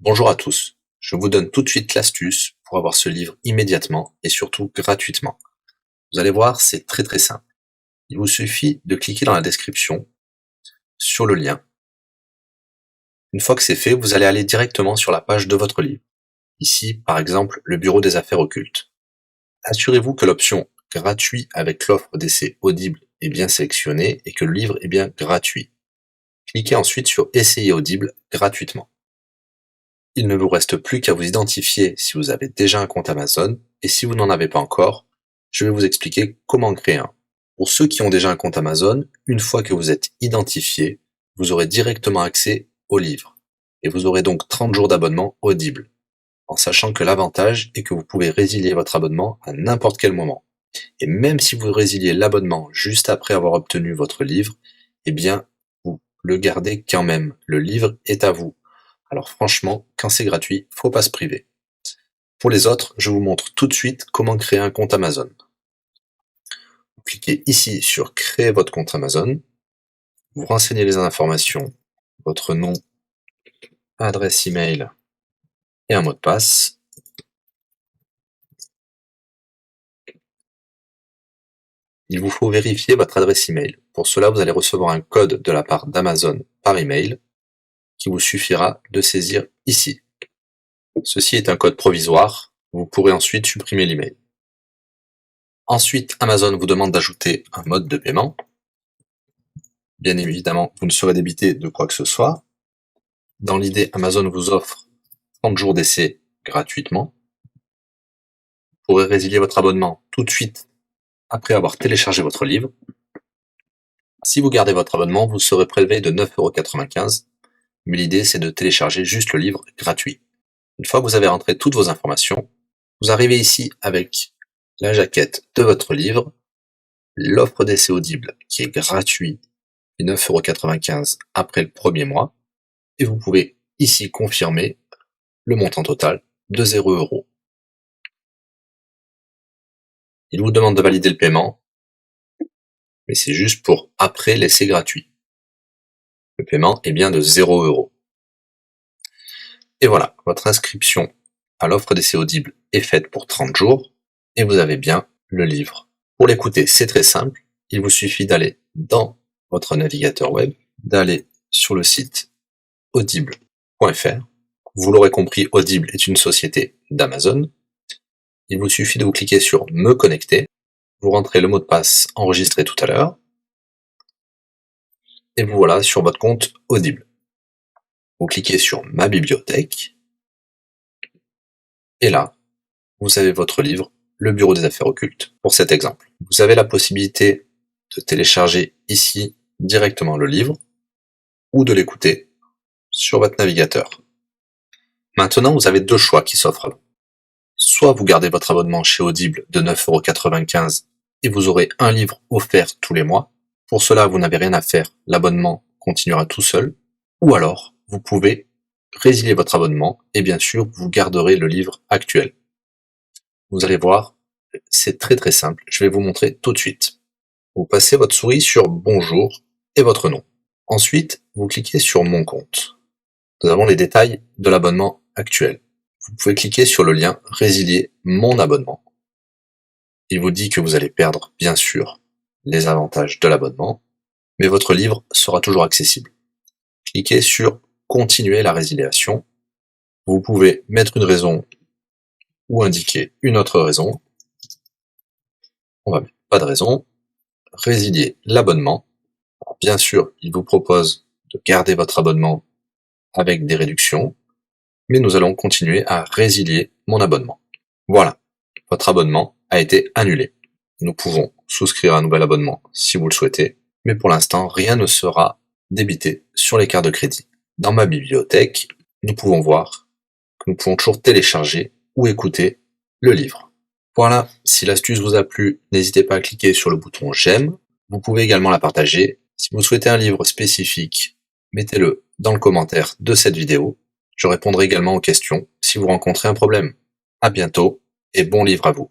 Bonjour à tous, je vous donne tout de suite l'astuce pour avoir ce livre immédiatement et surtout gratuitement. Vous allez voir, c'est très simple. Il vous suffit de cliquer dans la description sur le lien. Une fois que c'est fait, vous allez aller directement sur la page de votre livre. Ici, par exemple, le bureau des affaires occultes. Assurez-vous que l'option gratuit avec l'offre d'essai Audible est bien sélectionnée et que le livre est bien gratuit. Cliquez ensuite sur Essayer Audible gratuitement. Il ne vous reste plus qu'à vous identifier si vous avez déjà un compte Amazon, et si vous n'en avez pas encore, je vais vous expliquer comment créer un. Pour ceux qui ont déjà un compte Amazon, une fois que vous êtes identifié, vous aurez directement accès au livre, et vous aurez donc 30 jours d'abonnement Audible, en sachant que l'avantage est que vous pouvez résilier votre abonnement à n'importe quel moment. Et même si vous résiliez l'abonnement juste après avoir obtenu votre livre, eh bien, vous le gardez quand même. Le livre est à vous. Alors franchement, quand c'est gratuit, faut pas se priver. Pour les autres, je vous montre tout de suite comment créer un compte Amazon. Vous cliquez ici sur Créer votre compte Amazon, vous renseignez les informations, votre nom, adresse email et un mot de passe. Il vous faut vérifier votre adresse email. Pour cela, vous allez recevoir un code de la part d'Amazon par email qui vous suffira de saisir ici. Ceci est un code provisoire, vous pourrez ensuite supprimer l'email. Ensuite, Amazon vous demande d'ajouter un mode de paiement. Bien évidemment, vous ne serez débité de quoi que ce soit. Dans l'idée, Amazon vous offre 30 jours d'essai gratuitement. Vous pourrez résilier votre abonnement tout de suite après avoir téléchargé votre livre. Si vous gardez votre abonnement, vous serez prélevé de 9,95 €, mais l'idée c'est de télécharger juste le livre gratuit. Une fois que vous avez rentré toutes vos informations, vous arrivez ici avec la jaquette de votre livre, l'offre d'essai Audible qui est gratuit et 9,95 € après le premier mois, et vous pouvez ici confirmer le montant total de 0 €. Il vous demande de valider le paiement, mais c'est juste pour après l'essai gratuit. Le paiement est bien de 0 €. Et voilà, votre inscription à l'offre d'essai Audible est faite pour 30 jours, et vous avez bien le livre. Pour l'écouter, c'est très simple, il vous suffit d'aller dans votre navigateur web, d'aller sur le site audible.fr. Vous l'aurez compris, Audible est une société d'Amazon. Il vous suffit de vous cliquer sur Me connecter, vous rentrez le mot de passe enregistré tout à l'heure, et vous voilà sur votre compte Audible. Vous cliquez sur Ma bibliothèque, et là, vous avez votre livre, Le bureau des affaires occultes, pour cet exemple. Vous avez la possibilité de télécharger ici directement le livre, ou de l'écouter sur votre navigateur. Maintenant, vous avez deux choix qui s'offrent à vous. Soit vous gardez votre abonnement chez Audible de 9,95 € et vous aurez un livre offert tous les mois. Pour cela, vous n'avez rien à faire, l'abonnement continuera tout seul. Ou alors, vous pouvez résilier votre abonnement et bien sûr, vous garderez le livre actuel. Vous allez voir, c'est très simple, je vais vous montrer tout de suite. Vous passez votre souris sur Bonjour et votre nom. Ensuite, vous cliquez sur Mon compte. Nous avons les détails de l'abonnement actuel. Vous pouvez cliquer sur le lien Résilier mon abonnement. Il vous dit que vous allez perdre, bien sûr, les avantages de l'abonnement, mais votre livre sera toujours accessible. Cliquez sur Continuer la résiliation. Vous pouvez mettre une raison ou indiquer une autre raison. On va mettre pas de raison. Résilier l'abonnement. Bien sûr, il vous propose de garder votre abonnement avec des réductions, mais nous allons continuer à résilier mon abonnement. Voilà, votre abonnement a été annulé. Nous pouvons souscrire un nouvel abonnement si vous le souhaitez, mais pour l'instant, rien ne sera débité sur les cartes de crédit. Dans ma bibliothèque, nous pouvons voir que nous pouvons toujours télécharger ou écouter le livre. Voilà, si l'astuce vous a plu, n'hésitez pas à cliquer sur le bouton j'aime. Vous pouvez également la partager. Si vous souhaitez un livre spécifique, mettez-le dans le commentaire de cette vidéo. Je répondrai également aux questions si vous rencontrez un problème. À bientôt et bon livre à vous.